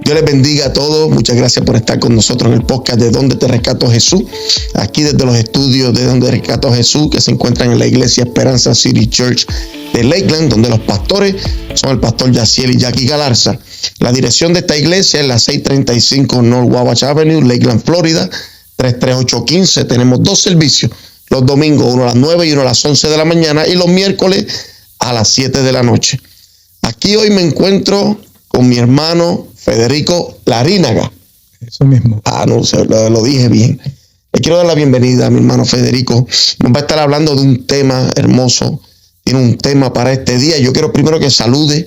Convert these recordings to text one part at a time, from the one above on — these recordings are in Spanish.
Dios les bendiga a todos. Muchas gracias por estar con nosotros en el podcast de Donde Te Rescató Jesús. Aquí desde los estudios de Donde Te Rescató Jesús, que se encuentran en la iglesia Esperanza City Church de Lakeland, donde los pastores son el pastor Yaciel y Jackie Galarza. La dirección de esta iglesia es la 635 North Wabash Avenue, Lakeland, Florida, 33815. Tenemos 2 servicios, los domingos, uno a las 9 y uno a las 11 de la mañana, y los miércoles a las 7 de la noche. Aquí hoy me encuentro con mi hermano Federico Larinaga. Eso mismo. No, lo dije bien. Le quiero dar la bienvenida a mi hermano Federico. Nos va a estar hablando de un tema hermoso. Tiene un tema para este día. Yo quiero primero que salude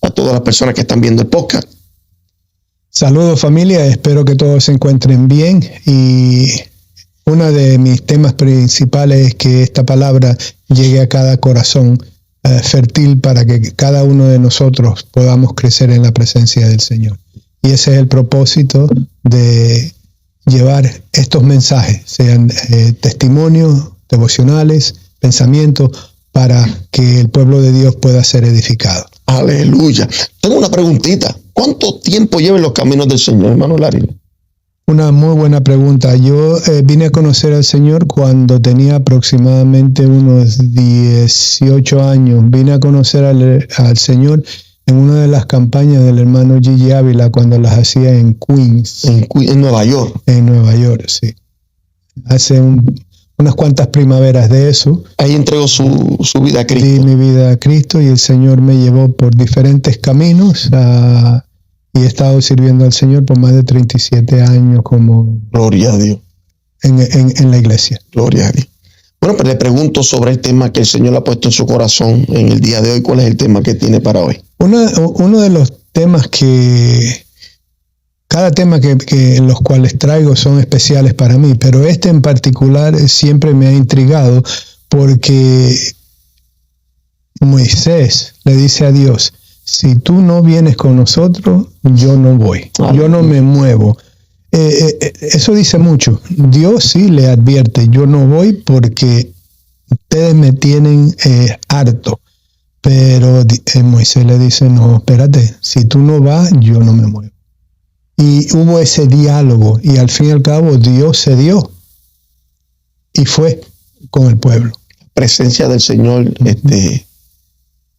a todas las personas que están viendo el podcast. Saludos, familia. Espero que todos se encuentren bien. Y uno de mis temas principales es que esta palabra llegue a cada corazón fértil para que cada uno de nosotros podamos crecer en la presencia del Señor. Y ese es el propósito de llevar estos mensajes, sean testimonios, devocionales, pensamientos, para que el pueblo de Dios pueda ser edificado. Aleluya. Tengo una preguntita. ¿Cuánto tiempo lleva en los caminos del Señor, hermano Larinaga? Una muy buena pregunta. Yo vine a conocer al Señor cuando tenía aproximadamente unos 18 años. Vine a conocer al Señor en una de las campañas del hermano Gigi Ávila cuando las hacía en Queens. En Nueva York. En Nueva York, sí. Hace unas cuantas primaveras de eso. Ahí entregó su vida a Cristo. Di mi vida a Cristo y el Señor me llevó por diferentes caminos y he estado sirviendo al Señor por más de 37 años como... Gloria a Dios. En la iglesia. Gloria a Dios. Bueno, pues le pregunto sobre el tema que el Señor le ha puesto en su corazón en el día de hoy. ¿Cuál es el tema que tiene para hoy? Uno de los temas cada tema que los cuales traigo son especiales para mí, pero este en particular siempre me ha intrigado porque Moisés le dice a Dios: si tú no vienes con nosotros, yo no voy, yo no me muevo. Eso dice mucho. Dios sí le advierte: yo no voy porque ustedes me tienen harto. Pero Moisés le dice: no, espérate, si tú no vas, yo no me muevo. Y hubo ese diálogo y al fin y al cabo Dios cedió y fue con el pueblo. La presencia del Señor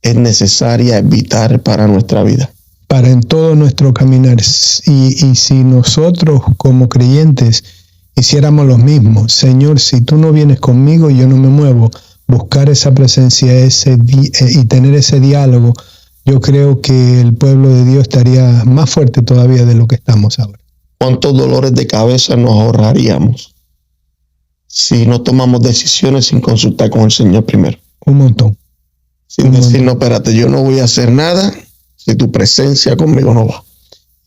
es necesaria, es vital para nuestra vida. Para en todo nuestro caminar. Y si nosotros como creyentes hiciéramos lo mismo: Señor, si tú no vienes conmigo, yo no me muevo. Buscar esa presencia y tener ese diálogo, yo creo que el pueblo de Dios estaría más fuerte todavía de lo que estamos ahora. ¿Cuántos dolores de cabeza nos ahorraríamos si no tomamos decisiones sin consultar con el Señor primero? Un montón. Sin decir: no, espérate, yo no voy a hacer nada si tu presencia conmigo no va.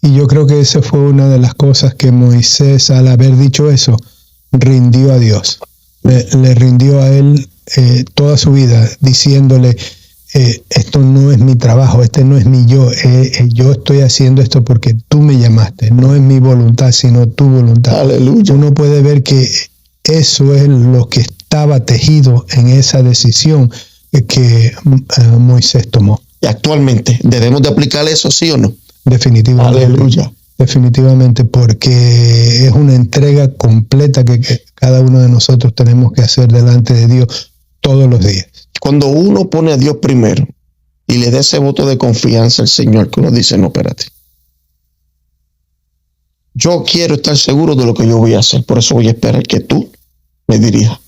Y yo creo que esa fue una de las cosas que Moisés, al haber dicho eso, rindió a Dios. Le rindió a él toda su vida, diciéndole: esto no es mi trabajo, este no es mi yo. Yo estoy haciendo esto porque tú me llamaste. No es mi voluntad, sino tu voluntad. Aleluya. Uno puede ver que eso es lo que estaba tejido en esa decisión que Moisés tomó. Y actualmente, ¿debemos de aplicar eso, sí o no? Definitivamente. Aleluya. Definitivamente, porque es una entrega completa que cada uno de nosotros tenemos que hacer delante de Dios todos los días. Cuando uno pone a Dios primero y le da ese voto de confianza al Señor, que uno dice: no, espérate, yo quiero estar seguro de lo que yo voy a hacer, por eso voy a esperar que tú me dirijas.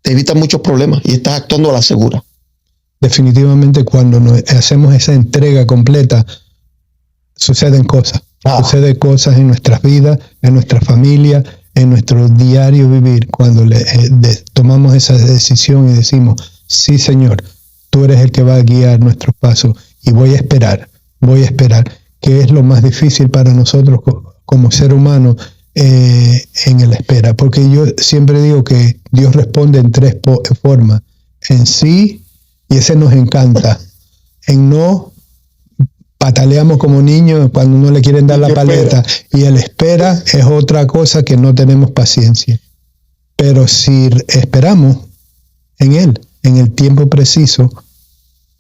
Te evitas muchos problemas y estás actuando a la segura. Definitivamente, cuando hacemos esa entrega completa, suceden cosas. Suceden cosas en nuestras vidas, en nuestra familia, en nuestro diario vivir, cuando tomamos esa decisión y decimos: sí, Señor, tú eres el que va a guiar nuestros pasos y voy a esperar, que es lo más difícil para nosotros como ser humano en la espera, porque yo siempre digo que Dios responde en 3 formas: en sí, y ese nos encanta; en no, pataleamos como niños cuando no le quieren dar la paleta, y el espera es otra cosa que no tenemos paciencia. Pero si esperamos en Él, en el tiempo preciso,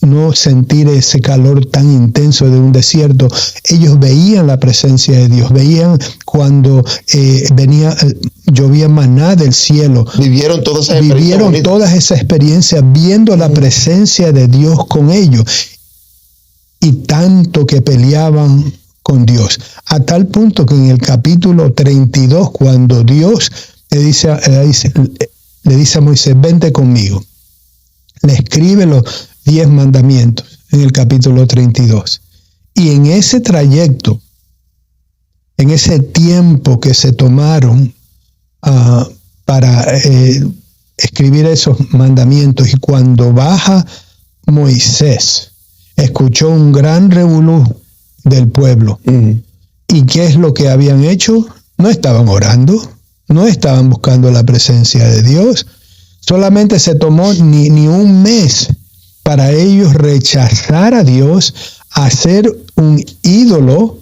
no sentir ese calor tan intenso de un desierto. Ellos veían la presencia de Dios, veían cuando llovía maná del cielo. Vivieron todas esas experiencias viendo la presencia de Dios con ellos. Y tanto que peleaban con Dios. A tal punto que en el capítulo 32, cuando Dios le dice a Moisés, vente conmigo, le escribe los 10 mandamientos en el capítulo 32. Y en ese trayecto, en ese tiempo que se tomaron para escribir esos mandamientos, y cuando baja Moisés, escuchó un gran revolú del pueblo. ¿Y qué es lo que habían hecho? No estaban orando, no estaban buscando la presencia de Dios. Solamente se tomó ni un mes para ellos rechazar a Dios, hacer un ídolo,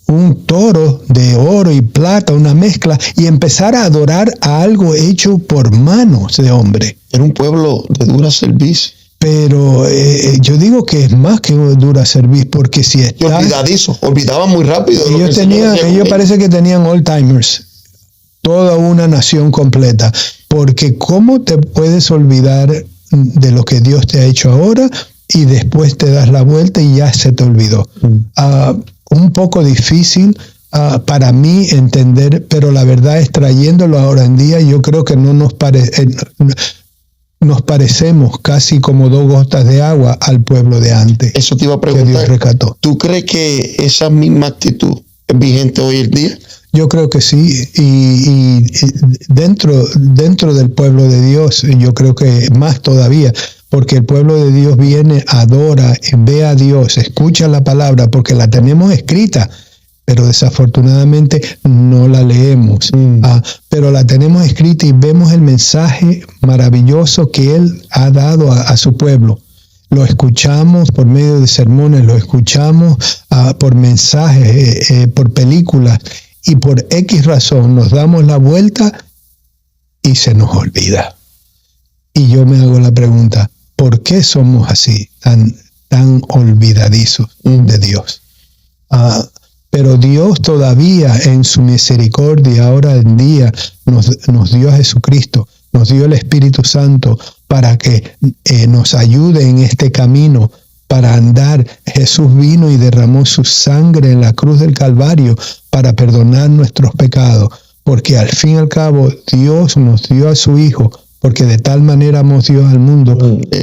un toro de oro y plata, una mezcla, y empezar a adorar a algo hecho por manos de hombre. Era un pueblo de dura cerviz. Pero yo digo que es más que dura cerviz, porque si está... Olvidadizo, olvidaban muy rápido. Ellos parece que tenían Alzheimer's, toda una nación completa, porque ¿cómo te puedes olvidar de lo que Dios te ha hecho ahora y después te das la vuelta y ya se te olvidó? Un poco difícil para mí entender, pero la verdad es, trayéndolo ahora en día, yo creo que no nos parecemos casi como 2 gotas de agua al pueblo de antes. Eso te iba a preguntar. Que Dios rescató. ¿Tú crees que esa misma actitud es vigente hoy en día? Yo creo que sí, y dentro del pueblo de Dios, yo creo que más todavía, porque el pueblo de Dios viene, adora, ve a Dios, escucha la palabra, porque la tenemos escrita, pero desafortunadamente no la leemos. Pero la tenemos escrita y vemos el mensaje maravilloso que Él ha dado a su pueblo. Lo escuchamos por medio de sermones, lo escuchamos por mensajes, por películas, y por X razón nos damos la vuelta y se nos olvida. Y yo me hago la pregunta, ¿por qué somos así, tan olvidadizos de Dios? Pero Dios todavía en su misericordia ahora en día nos dio a Jesucristo, nos dio el Espíritu Santo para que nos ayude en este camino para andar. Jesús vino y derramó su sangre en la cruz del Calvario para perdonar nuestros pecados, porque al fin y al cabo Dios nos dio a su Hijo, porque de tal manera amó Dios al mundo,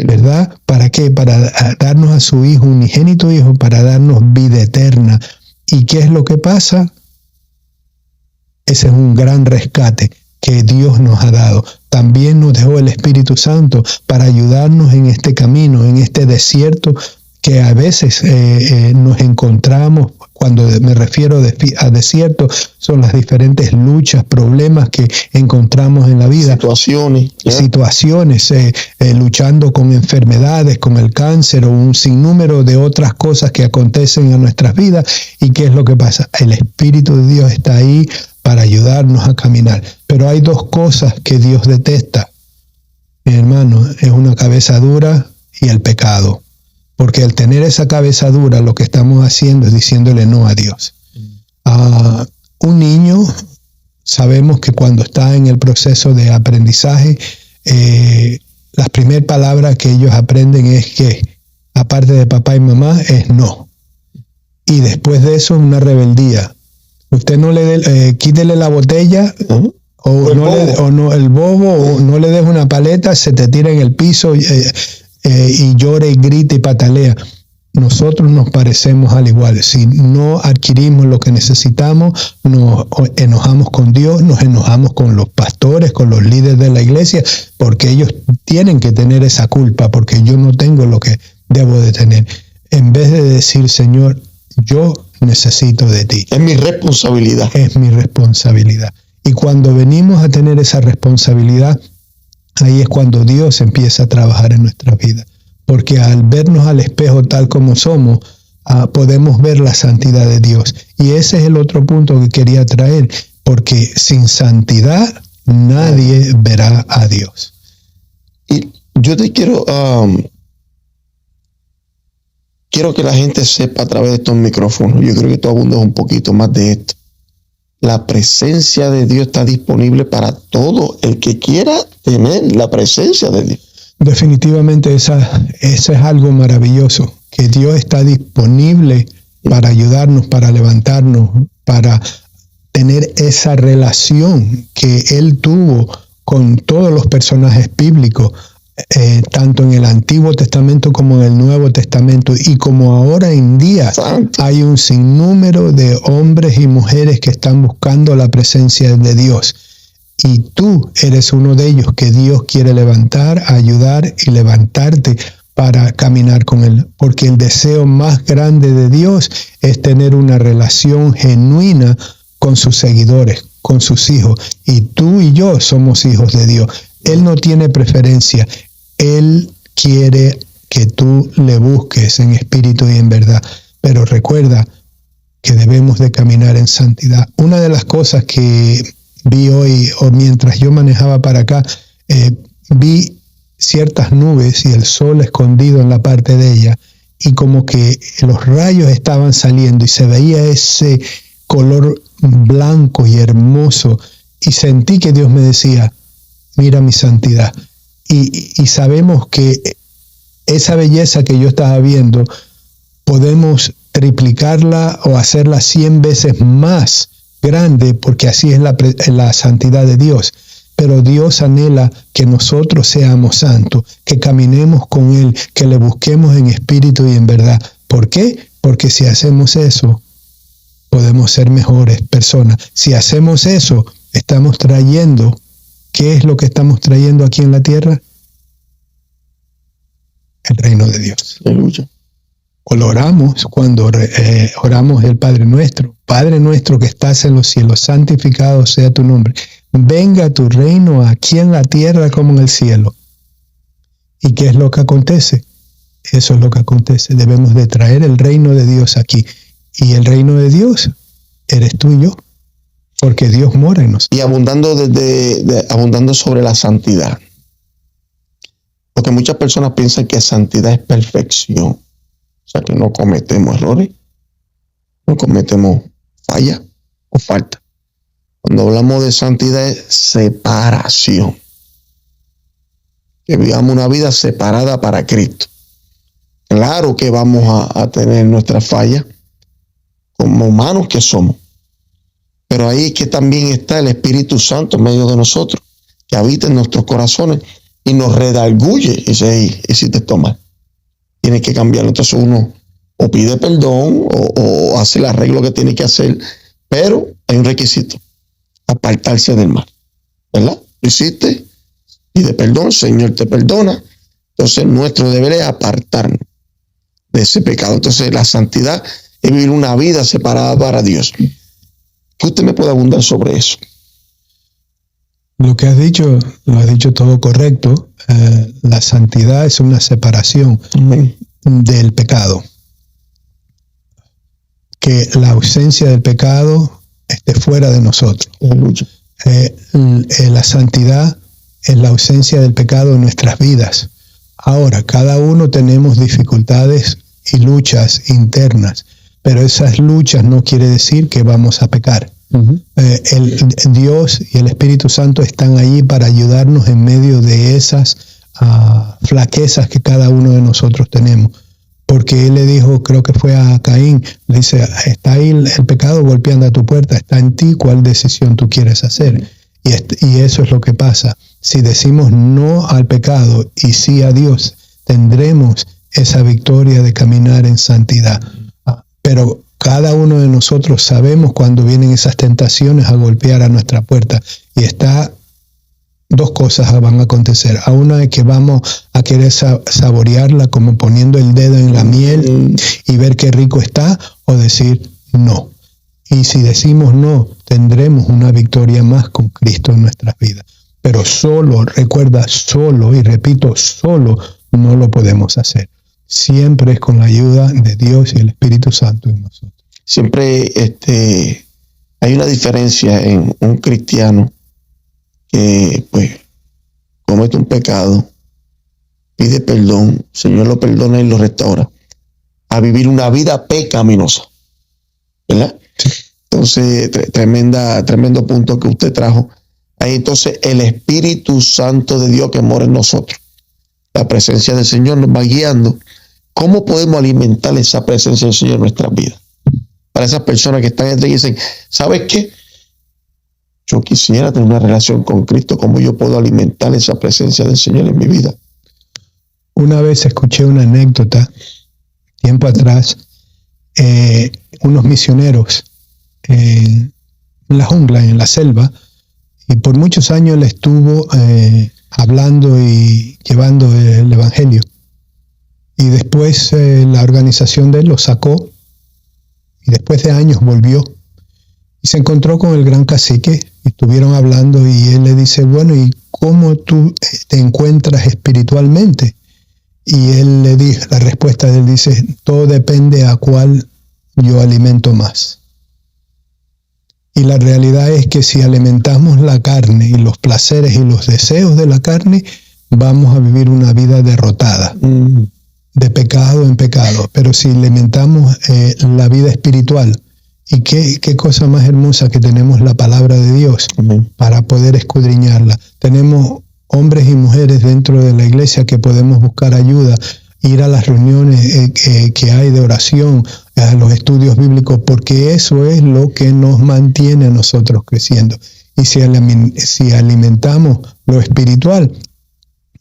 ¿verdad? ¿Para qué? Para darnos a su Hijo, unigénito Hijo, para darnos vida eterna. ¿Y qué es lo que pasa? Ese es un gran rescate que Dios nos ha dado. También nos dejó el Espíritu Santo para ayudarnos en este camino, en este desierto que a veces nos encontramos. Cuando me refiero a desierto, son las diferentes luchas, problemas que encontramos en la vida. Situaciones, luchando con enfermedades, con el cáncer o un sinnúmero de otras cosas que acontecen en nuestras vidas. ¿Y qué es lo que pasa? El Espíritu de Dios está ahí para ayudarnos a caminar. Pero hay 2 cosas que Dios detesta, mi hermano, es una cabeza dura y el pecado. Porque al tener esa cabeza dura, lo que estamos haciendo es diciéndole no a Dios. Un niño, sabemos que cuando está en el proceso de aprendizaje, las primeras palabras que ellos aprenden es que, aparte de papá y mamá, es no. Y después de eso, una rebeldía. Usted no le dé, quítele la botella, o el bobo, o no le des una paleta, se te tira en el piso y llora y grita y patalea. Nosotros nos parecemos al igual. Si no adquirimos lo que necesitamos, nos enojamos con Dios, nos enojamos con los pastores, con los líderes de la iglesia, porque ellos tienen que tener esa culpa, porque yo no tengo lo que debo de tener. En vez de decir, Señor, yo necesito de ti. Es mi responsabilidad. Es mi responsabilidad. Y cuando venimos a tener esa responsabilidad, ahí es cuando Dios empieza a trabajar en nuestra vida. Porque al vernos al espejo tal como somos, podemos ver la santidad de Dios. Y ese es el otro punto que quería traer, porque sin santidad nadie verá a Dios. Y yo te quiero quiero que la gente sepa a través de estos micrófonos, yo creo que tú abundas un poquito más de esto. La presencia de Dios está disponible para todo el que quiera tener la presencia de Dios. Definitivamente eso es algo maravilloso, que Dios está disponible para ayudarnos, para levantarnos, para tener esa relación que Él tuvo con todos los personajes bíblicos, tanto en el Antiguo Testamento como en el Nuevo Testamento, y como ahora en día hay un sinnúmero de hombres y mujeres que están buscando la presencia de Dios. Y tú eres uno de ellos que Dios quiere levantar, ayudar y levantarte para caminar con Él. Porque el deseo más grande de Dios es tener una relación genuina con sus seguidores, con sus hijos. Y tú y yo somos hijos de Dios. Él no tiene preferencia. Él quiere que tú le busques en espíritu y en verdad. Pero recuerda que debemos de caminar en santidad. Una de las cosas que vi hoy, o mientras yo manejaba para acá, vi ciertas nubes y el sol escondido en la parte de ella, y como que los rayos estaban saliendo y se veía ese color blanco y hermoso, y sentí que Dios me decía, mira mi santidad. Y sabemos que esa belleza que yo estaba viendo, podemos triplicarla o hacerla 100 veces más grande, porque así es la santidad de Dios. Pero Dios anhela que nosotros seamos santos, que caminemos con Él, que le busquemos en espíritu y en verdad. ¿Por qué? Porque si hacemos eso, podemos ser mejores personas. Si hacemos eso, estamos trayendo, ¿qué es lo que estamos trayendo aquí en la tierra? El reino de Dios. Aleluya. Cuando oramos el Padre nuestro que estás en los cielos, santificado sea tu nombre. Venga tu reino aquí en la tierra como en el cielo. ¿Y qué es lo que acontece? Eso es lo que acontece. Debemos de traer el reino de Dios aquí. Y el reino de Dios eres tú y yo, porque Dios mora en nosotros. Y abundando sobre la santidad. Porque muchas personas piensan que santidad es perfección. O sea, que no cometemos errores, no cometemos fallas o falta. Cuando hablamos de santidad es separación. Que vivamos una vida separada para Cristo. Claro que vamos a tener nuestras fallas como humanos que somos. Pero ahí es que también está el Espíritu Santo en medio de nosotros, que habita en nuestros corazones y nos redarguye y dice, hey, hiciste esto mal. Tienes que cambiarlo. Entonces uno o pide perdón o hace el arreglo que tiene que hacer, pero hay un requisito: apartarse del mal. ¿Verdad? Lo hiciste, pide perdón, Señor te perdona. Entonces nuestro deber es apartarnos de ese pecado. Entonces la santidad es vivir una vida separada para Dios. ¿Qué usted me puede abundar sobre eso? Lo que has dicho, lo has dicho todo correcto. La santidad es una separación del pecado. Que la ausencia del pecado esté fuera de nosotros. La santidad es la ausencia del pecado en nuestras vidas. Ahora, cada uno tenemos dificultades y luchas internas, pero esas luchas no quiere decir que vamos a pecar. Dios y el Espíritu Santo están allí para ayudarnos en medio de esas flaquezas que cada uno de nosotros tenemos. Porque Él le dijo, creo que fue a Caín, le dice, está ahí el pecado golpeando a tu puerta, está en ti cuál decisión tú quieres hacer. Y eso es lo que pasa. Si decimos no al pecado y sí a Dios, tendremos esa victoria de caminar en santidad. Pero cada uno de nosotros sabemos cuando vienen esas tentaciones a golpear a nuestra puerta. Y dos cosas van a acontecer. A una es que vamos a querer saborearla como poniendo el dedo en la miel y ver qué rico está, o decir no. Y si decimos no, tendremos una victoria más con Cristo en nuestras vidas. Pero solo, recuerda, solo, y repito, solo no lo podemos hacer. Siempre es con la ayuda de Dios y el Espíritu Santo en nosotros. Siempre hay una diferencia en un cristiano que pues comete un pecado, pide perdón, el Señor lo perdona y lo restaura. a vivir una vida pecaminosa. ¿Verdad? Sí. Entonces, tremendo punto que usted trajo. Ahí entonces el Espíritu Santo de Dios que mora en nosotros. La presencia del Señor nos va guiando. ¿Cómo podemos alimentar esa presencia del Señor en nuestras vidas? Para esas personas que están entre y dicen, ¿sabes qué? Yo quisiera tener una relación con Cristo. ¿Cómo yo puedo alimentar esa presencia del Señor en mi vida? Una vez escuché una anécdota, tiempo atrás, unos misioneros en la jungla, en la selva, y por muchos años él estuvo hablando y llevando el evangelio. Y después la organización de él lo sacó, y después de años volvió y se encontró con el gran cacique y estuvieron hablando, y él le dice, bueno, ¿y cómo tú te encuentras espiritualmente? Y él le dijo, la respuesta de él dice, todo depende a cuál yo alimento más. Y la realidad es que si alimentamos la carne y los placeres y los deseos de la carne, vamos a vivir una vida derrotada, de pecado en pecado. Pero si alimentamos la vida espiritual, y qué cosa más hermosa que tenemos la palabra de Dios para poder escudriñarla. Tenemos hombres y mujeres dentro de la iglesia que podemos buscar ayuda, ir a las reuniones que hay de oración, a los estudios bíblicos, porque eso es lo que nos mantiene a nosotros creciendo. Y si alimentamos lo espiritual,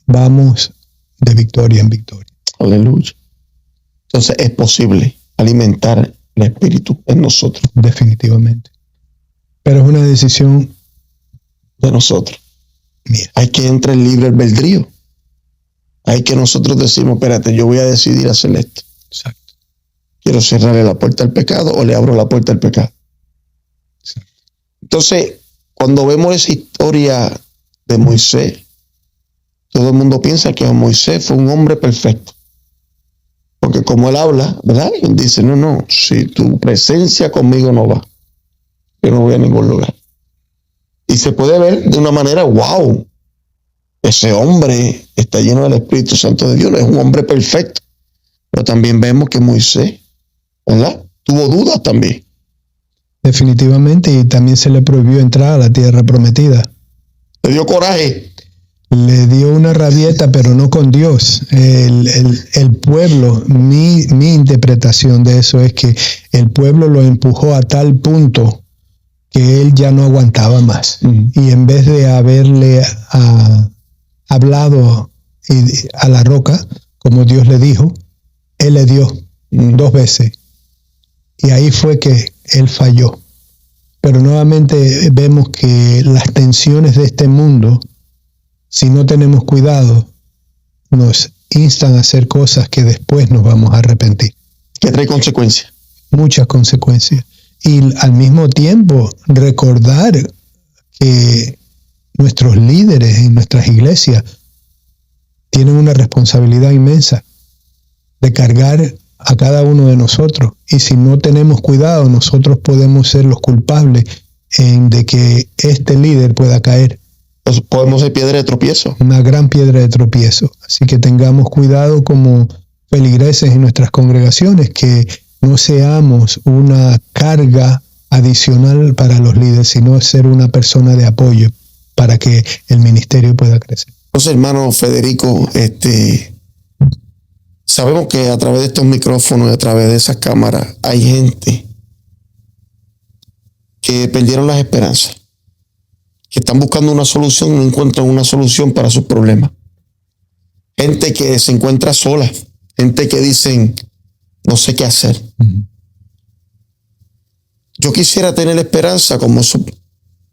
vamos de victoria en victoria. Aleluya. Entonces es posible alimentar el espíritu en nosotros. Definitivamente. Pero es una decisión de nosotros. Mira. Hay que entrar en libre albedrío. Hay que nosotros decimos, espérate, yo voy a decidir hacer esto. Exacto. Quiero cerrarle la puerta al pecado o le abro la puerta al pecado. Exacto. Entonces, cuando vemos esa historia de Moisés, todo el mundo piensa que Moisés fue un hombre perfecto. Porque como él habla, ¿verdad? Él dice, no, si tu presencia conmigo no va, yo no voy a ningún lugar. Y se puede ver de una manera, wow, ese hombre está lleno del Espíritu Santo de Dios, es un hombre perfecto. Pero también vemos que Moisés, ¿verdad? Tuvo dudas también. Definitivamente, y también se le prohibió entrar a la tierra prometida. Le dio coraje. Le dio una rabieta, pero no con Dios. El pueblo, mi interpretación de eso es que el pueblo lo empujó a tal punto que él ya no aguantaba más. Y en vez de haberle hablado a la roca, como Dios le dijo, él le dio 2 veces. Y ahí fue que él falló. Pero nuevamente vemos que las tensiones de este mundo, si no tenemos cuidado, nos instan a hacer cosas que después nos vamos a arrepentir. Que trae consecuencias. Muchas consecuencias. Y al mismo tiempo recordar que nuestros líderes en nuestras iglesias tienen una responsabilidad inmensa de cargar a cada uno de nosotros. Y si no tenemos cuidado, nosotros podemos ser los culpables de que este líder pueda caer. Pues podemos ser piedra de tropiezo. Una gran piedra de tropiezo. Así que tengamos cuidado como feligreses en nuestras congregaciones, que no seamos una carga adicional para los líderes, sino ser una persona de apoyo para que el ministerio pueda crecer. Entonces, hermano Federico, sabemos que a través de estos micrófonos, a través de esas cámaras, hay gente que perdieron las esperanzas, que están buscando una solución y no encuentran una solución para sus problemas. Gente que se encuentra sola, gente que dicen, no sé qué hacer. Yo quisiera tener esperanza como esos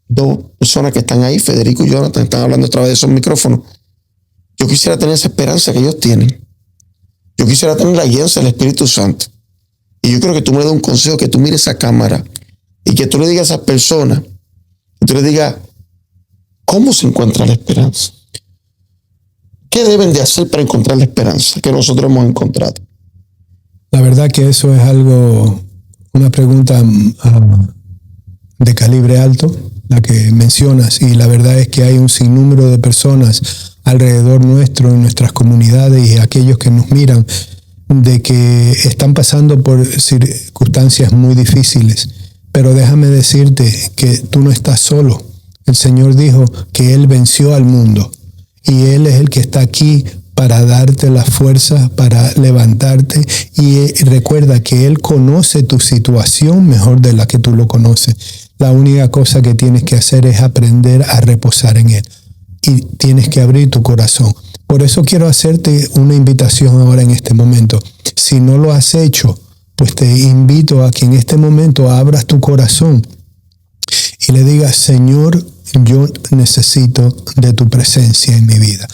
2 personas que están ahí, Federico y Jonathan, están hablando a través de esos micrófonos. Yo quisiera tener esa esperanza que ellos tienen. Yo quisiera tener la guianza del Espíritu Santo. Y yo creo que tú me des un consejo, que tú mires esa cámara y que tú le digas a esas personas, que tú le digas, ¿cómo se encuentra la esperanza? ¿Qué deben de hacer para encontrar la esperanza que nosotros hemos encontrado? La verdad que eso es algo, una pregunta de calibre alto, la que mencionas, y la verdad es que hay un sinnúmero de personas alrededor nuestro, en nuestras comunidades, y aquellos que nos miran de que están pasando por circunstancias muy difíciles, pero déjame decirte que tú no estás solo. El Señor dijo que Él venció al mundo y Él es el que está aquí para darte la fuerza, para levantarte, y recuerda que Él conoce tu situación mejor de la que tú lo conoces. La única cosa que tienes que hacer es aprender a reposar en Él y tienes que abrir tu corazón. Por eso quiero hacerte una invitación ahora en este momento. Si no lo has hecho, pues te invito a que en este momento abras tu corazón y le digas: Señor, yo necesito de tu presencia en mi vida.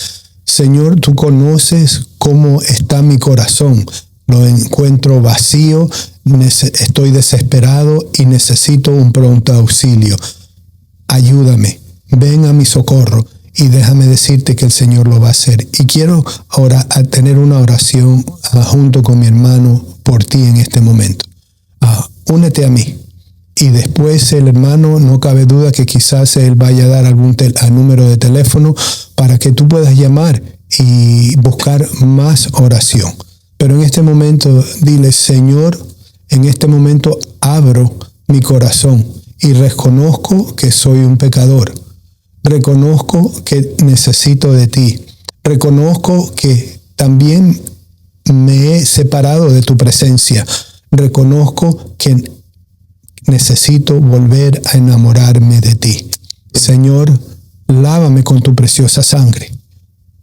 Señor, tú conoces cómo está mi corazón. Lo encuentro vacío, estoy desesperado y necesito un pronto auxilio. Ayúdame, ven a mi socorro y déjame decirte que el Señor lo va a hacer. Y quiero ahora tener una oración junto con mi hermano por ti en este momento. Únete a mí. Y después el hermano, no cabe duda que quizás él vaya a dar algún número de teléfono para que tú puedas llamar y buscar más oración. Pero en este momento dile: Señor, en este momento abro mi corazón y reconozco que soy un pecador. Reconozco que necesito de ti. Reconozco que también me he separado de tu presencia. Reconozco que necesito volver a enamorarme de ti. Señor, lávame con tu preciosa sangre.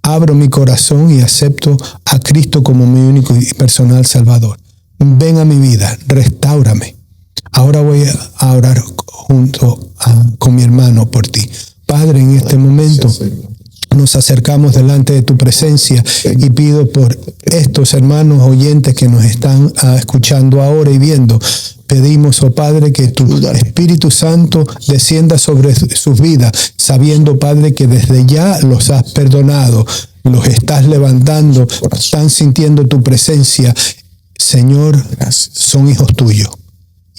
Abro mi corazón y acepto a Cristo como mi único y personal Salvador. Ven a mi vida, restáurame. Ahora voy a orar junto con mi hermano por ti. Padre, en este momento nos acercamos delante de tu presencia y pido por estos hermanos oyentes que nos están escuchando ahora y viendo. Pedimos, oh Padre, que tu Espíritu Santo descienda sobre sus vidas, sabiendo, Padre, que desde ya los has perdonado, los estás levantando, están sintiendo tu presencia. Señor, son hijos tuyos.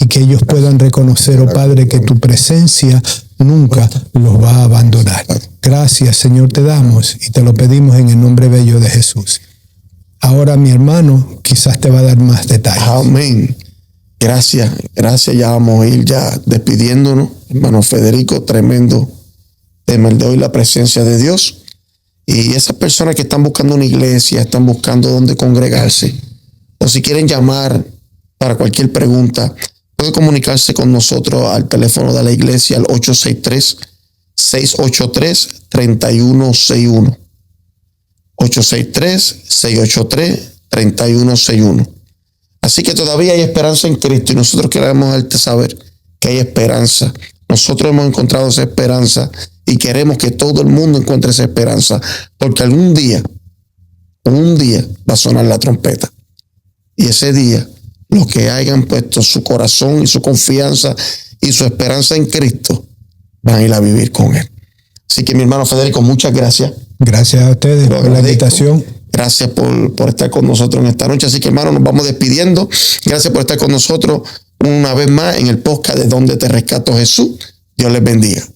Y que ellos puedan reconocer, oh Padre, que tu presencia nunca los va a abandonar. Gracias, Señor, te damos y te lo pedimos en el nombre bello de Jesús. Ahora mi hermano quizás te va a dar más detalles. Amén. Gracias. Ya vamos a ir ya despidiéndonos. Hermano Federico, tremendo tema el de hoy, la presencia de Dios. Y esas personas que están buscando una iglesia, están buscando dónde congregarse, o si quieren llamar para cualquier pregunta, puede comunicarse con nosotros al teléfono de la iglesia al 863-683-3161. 863-683-3161. Así que todavía hay esperanza en Cristo y nosotros queremos darte saber que hay esperanza. Nosotros hemos encontrado esa esperanza y queremos que todo el mundo encuentre esa esperanza, porque un día va a sonar la trompeta. Y ese día, los que hayan puesto su corazón y su confianza y su esperanza en Cristo, van a ir a vivir con Él. Así que mi hermano Federico, muchas gracias. Gracias a ustedes por la invitación. Gracias por estar con nosotros en esta noche. Así que, hermano, nos vamos despidiendo. Gracias por estar con nosotros una vez más en el podcast de Donde Te Rescato Jesús. Dios les bendiga.